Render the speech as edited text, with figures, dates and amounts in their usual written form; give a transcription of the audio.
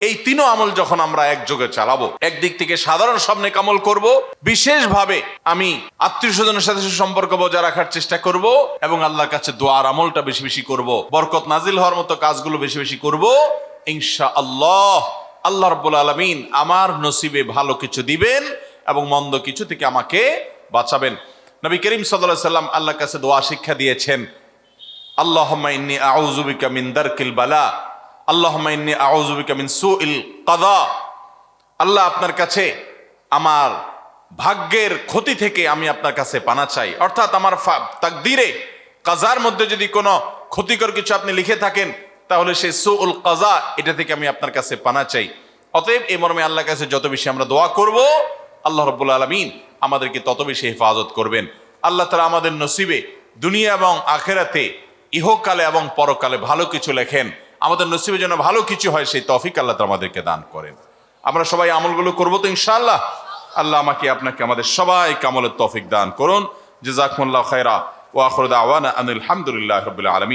এই তিনও আমল যখন আমরা একযোগে চালাবো, একদিক থেকে সাধারণ সব নেক আমল করব, বিশেষভাবে আমি আত্মীয় স্বজনের সাথে সম্পর্ক বজায় রাখার চেষ্টা করব, এবং আল্লাহর কাছে দোয়ার আমলটা বেশি বেশি করব, বরকত নাজিল হওয়ার মতো কাজগুলো বেশি বেশি করব, ইনশাআল্লাহ আল্লাহ রাব্বুল আলামিন আমার নসিবে ভালো কিছু দিবেন এবং মন্দ কিছু থেকে আমাকে বাঁচাবেন। নবী করিম সাল্লাল্লাহু আলাইহি সাল্লাম আল্লাহর কাছে দোয়া শিক্ষা দিয়েছেন, আল্লাহুম্মা ইন্নী আউযু বিকা মিন দারকিল বালা, আল্লাহুম্মা ইন্নী আউযু বিকা মিন সুইল কাদা। আল্লাহ, আপনার কাছে আমার ভাগ্যের ক্ষতি থেকে আমি আপনার কাছে পানা চাই। অর্থাৎ আমার তাকদীরে কাজার মধ্যে যদি কোনো ক্ষতিকর কিছু আপনি লিখে থাকেন, তাহলে সেই সুউল কাজা, এটা থেকে আমি আপনার কাছে পানা চাই। অতএব এই মর্মে আল্লাহর কাছে যত বেশি আমরা দোয়া করব, আল্লাহ রাব্বুল আলামিন আমাদেরকে তত বেশি হেফাজত করবেন। আল্লাহ তাআলা আমাদের নসিবে দুনিয়া এবং আখিরাতে, ইহকালে এবং পরকালে ভালো কিছু লেখেন। আমাদের নসিবে যেন ভালো কিছু হয়, সেই তৌফিক আল্লাহ তাআলা আমাদেরকে দান করেন। আমরা সবাই আমলগুলো করবো তো ইনশাআল্লাহ। আল্লাহ আমাকে আপনাকে আমাদের সবাইকে আমলের তৌফিক দান করুন। জাযাকুমুল্লাহু খায়রা ওয়া আখিরু দাওয়ানা আনিল হামদুলিল্লাহি রাব্বিল আলামিন।